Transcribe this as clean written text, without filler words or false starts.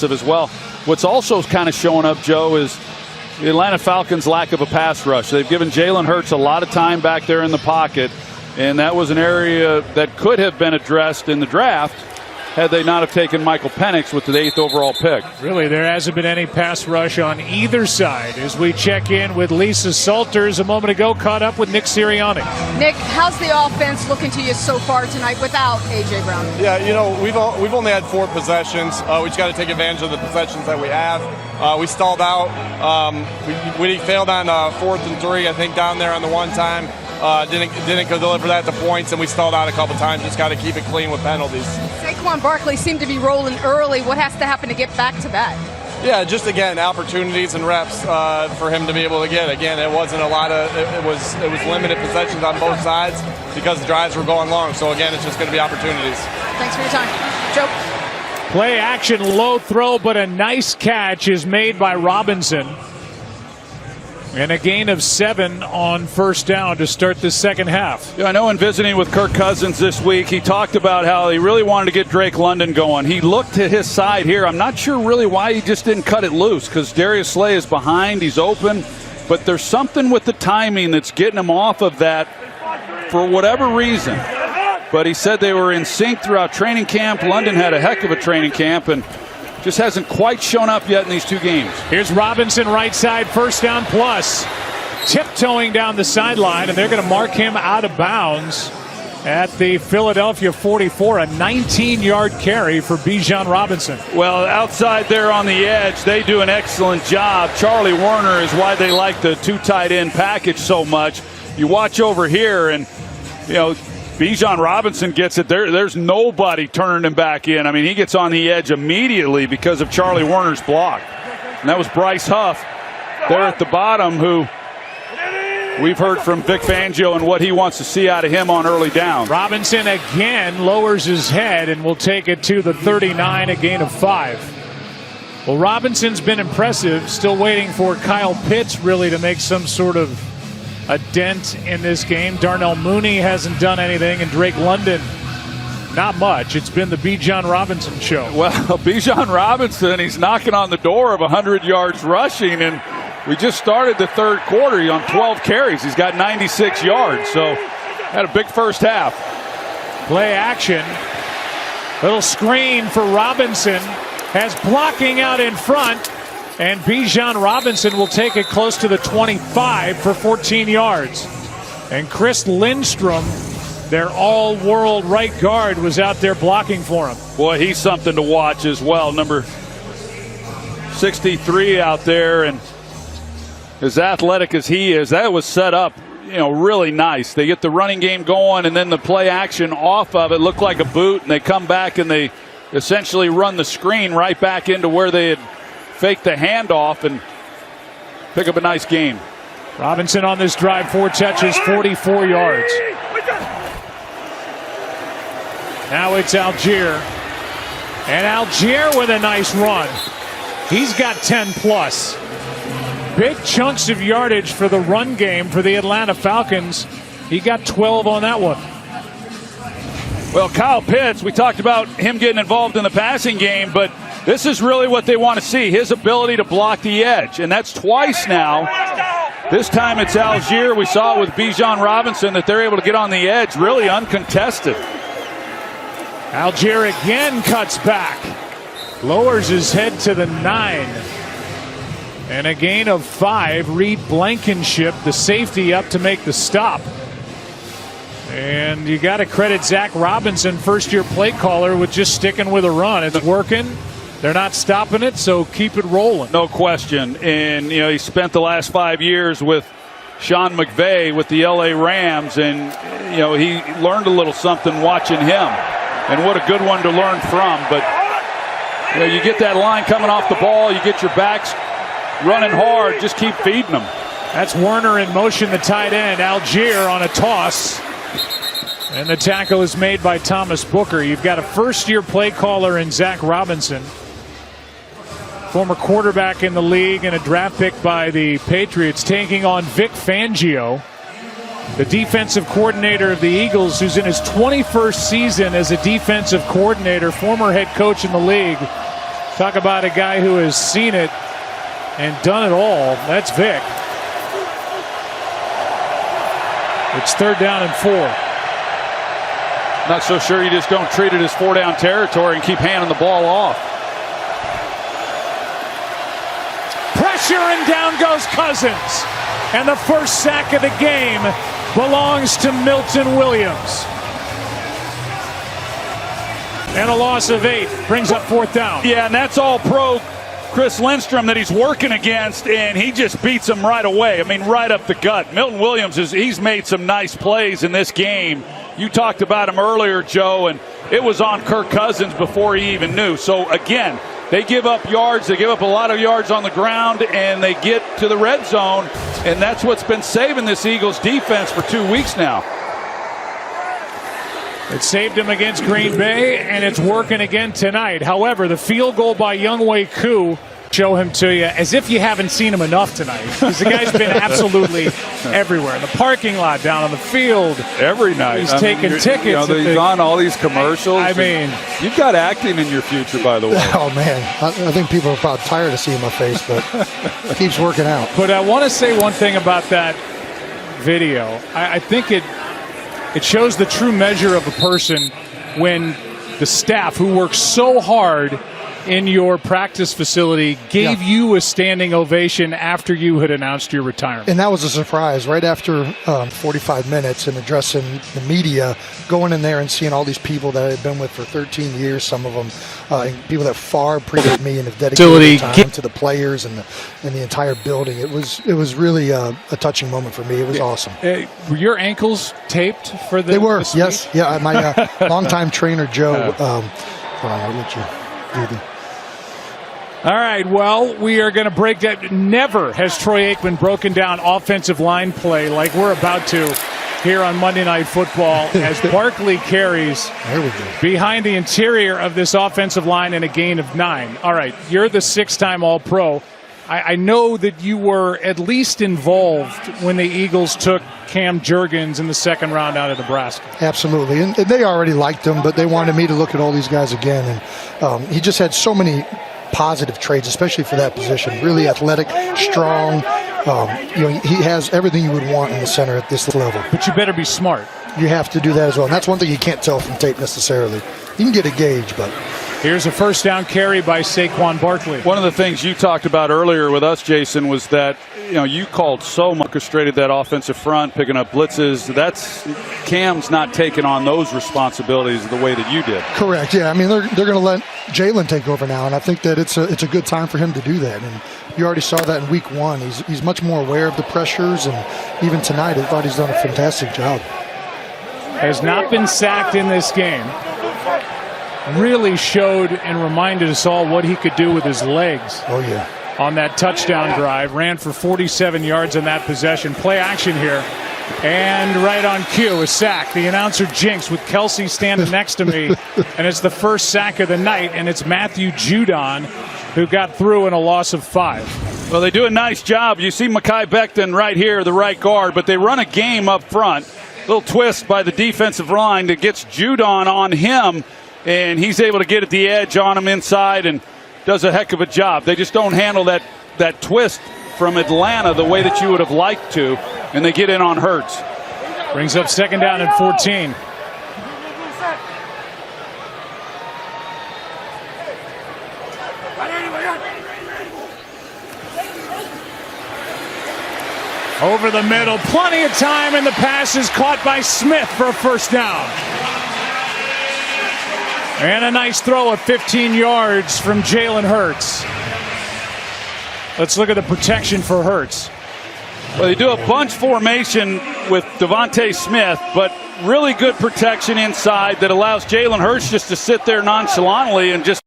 as well. What's also kind of showing up, Joe, is the Atlanta Falcons' lack of a pass rush. They've given Jalen Hurts a lot of time back there in the pocket, and that was an area that could have been addressed in the draft had they not have taken Michael Penix with the 8th overall pick. Really, there hasn't been any pass rush on either side as we check in with Lisa Salters a moment ago, caught up with Nick Sirianni. Nick, how's the offense looking to you so far tonight without A.J. Brown? Yeah, you know, we've only had 4 possessions. We just got to take advantage of the possessions that we have. We stalled out. We failed on 4th and 3, I think, down there on the one time. Didn't go deliver that to points, and we stalled out a couple times. Just got to keep it clean with penalties. Saquon Barkley seemed to be rolling early. What has to happen to get back to that? Yeah, just again opportunities and reps for him to be able to get. Again, it wasn't a lot of. It was limited possessions on both sides because the drives were going long. So again, it's just going to be opportunities. Thanks for your time, Joe. Play action, low throw, but a nice catch is made by Robinson. And a gain of 7 on first down to start the second half. Yeah, I know in visiting with Kirk Cousins this week, he talked about how he really wanted to get Drake London going. He looked to his side here. I'm not sure really why he just didn't cut it loose, because Darius Slay is behind. He's open. But there's something with the timing that's getting him off of that for whatever reason. But he said they were in sync throughout training camp. London had a heck of a training camp and just hasn't quite shown up yet in these 2 games. Here's Robinson right side, first down plus. Tiptoeing down the sideline, and they're going to mark him out of bounds at the Philadelphia 44. A 19-yard carry for Bijan Robinson. Well, outside there on the edge, they do an excellent job. Charlie Warner is why they like the 2 tight end package so much. You watch over here, and, you know, Bijan Robinson gets it. There's nobody turning him back in. I mean, he gets on the edge immediately because of Charlie Warner's block. And that was Bryce Huff there at the bottom, who we've heard from Vic Fangio and what he wants to see out of him on early down. Robinson again lowers his head and will take it to the 39, a gain of 5. Well, Robinson's been impressive. Still waiting for Kyle Pitts really to make some sort of a dent in this game. Darnell Mooney hasn't done anything, and Drake London not much. It's been the Bijan Robinson show. Well, Bijan Robinson, he's knocking on the door of 100 yards rushing, and we just started the third quarter. He's on 12 carries. He's got 96 yards, so had a big first half. Play action. Little screen for Robinson. Has blocking out in front. And Bijan Robinson will take it close to the 25 for 14 yards. And Chris Lindstrom, their all-world right guard, was out there blocking for him. Boy, he's something to watch as well. Number 63 out there, and as athletic as he is, that was set up, you know, really nice. They get the running game going, and then the play action off of it looked like a boot, and they come back and they essentially run the screen right back into where they had fake the handoff and pick up a nice gain. Robinson on this drive, 4 touches, 44 yards. Now it's Algier. And Algier with a nice run. He's got 10 plus. Big chunks of yardage for the run game for the Atlanta Falcons. He got 12 on that one. Well, Kyle Pitts, we talked about him getting involved in the passing game, but this is really what they want to see, his ability to block the edge. And that's twice now. This time it's Algier. We saw it with Bijan Robinson that they're able to get on the edge, really uncontested. Algier again cuts back. Lowers his head to the 9. And a gain of 5. Reed Blankenship, the safety, up to make the stop. And you got to credit Zach Robinson, first-year play caller, with just sticking with a run. It's working. They're not stopping it, so keep it rolling. No question. And, you know, he spent the last 5 years with Sean McVay with the L.A. Rams, and, you know, he learned a little something watching him. And what a good one to learn from. But, you know, you get that line coming off the ball, you get your backs running hard, just keep feeding them. That's Werner in motion, the tight end. Algier on a toss. And the tackle is made by Thomas Booker. You've got a first-year play caller in Zach Robinson. Former quarterback in the league and a draft pick by the Patriots, taking on Vic Fangio, the defensive coordinator of the Eagles, who's in his 21st season as a defensive coordinator, former head coach in the league. Talk about a guy who has seen it and done it all. That's Vic. It's 3rd down and 4. Not so sure you just don't treat it as 4-down territory and keep handing the ball off. Pressure, and down goes Cousins. And the first sack of the game belongs to Milton Williams. And a loss of 8 brings up 4th down. Yeah, and that's all pro Chris Lindstrom that he's working against, and he just beats him right away. I mean, right up the gut. Milton Williams, he's made some nice plays in this game. You talked about him earlier, Joe, and it was on Kirk Cousins before he even knew. So, again, they give up yards. They give up a lot of yards on the ground, and they get to the red zone, and that's what's been saving this Eagles defense for 2 weeks now. It saved him against Green Bay, and it's working again tonight. However, the field goal by Younghoe Koo show him to you as if you haven't seen him enough tonight, because the guy's been absolutely everywhere. In the parking lot, down on the field. Every night. He's taking tickets. You know, he's on all these commercials. I mean, you've got acting in your future, by the way. Oh, man. I think people are probably tired of seeing my face, but it keeps working out. But I want to say one thing about that video. I think it shows the true measure of a person when the staff who works so hard in your practice facility gave you a standing ovation after you had announced your retirement. And that was a surprise right after 45 minutes and addressing the media, going in there and seeing all these people that I had been with for 13 years, some of them, and people that far predate me and have dedicated their time to the players and the entire building. It was really a touching moment for me. It was awesome. Were your ankles taped for the? They were, this yes. week? Yeah, my longtime trainer, Joe. Hold on, I'll let you do the. All right, well, we are going to break that. Never has Troy Aikman broken down offensive line play like we're about to here on Monday Night Football as Barkley carries behind the interior of this offensive line in a gain of 9. All right, you're the 6-time All-Pro. I know that you were at least involved when the Eagles took Cam Jurgens in the 2nd round out of Nebraska. Absolutely, and they already liked him, but they wanted me to look at all these guys again, and he just had so many positive traits, especially for that position. Really athletic, strong. He has everything you would want in the center at this level. But you better be smart. You have to do that as well. And that's one thing you can't tell from tape necessarily. You can get a gauge, but. Here's a 1st down carry by Saquon Barkley. One of the things you talked about earlier with us, Jason, was that you called so much, orchestrated that offensive front, picking up blitzes. Cam's not taking on those responsibilities the way that you did. Correct. Yeah. I mean, they're going to let Jalen take over now, and I think that it's a good time for him to do that. And you already saw that in week 1. He's much more aware of the pressures, and even tonight, I thought he's done a fantastic job. Has not been sacked in this game. Really showed and reminded us all what he could do with his legs. Oh, yeah. On that touchdown drive. Ran for 47 yards on that possession. Play action here. And right on cue, a sack. The announcer jinxed with Kelsey standing next to me. And it's the first sack of the night. And it's Matthew Judon who got through in a loss of 5. Well, they do a nice job. You see Mekhi Becton right here, the right guard. But they run a game up front. Little twist by the defensive line that gets Judon on him. And he's able to get at the edge on him inside and does a heck of a job. They just don't handle that twist from Atlanta the way that you would have liked to, and they get in on Hurts. Brings up 2nd down and 14. Over the middle, plenty of time, and the pass is caught by Smith for a 1st down. And a nice throw of 15 yards from Jalen Hurts. Let's look at the protection for Hurts. Well, they do a bunch formation with Devontae Smith, but really good protection inside that allows Jalen Hurts just to sit there nonchalantly and just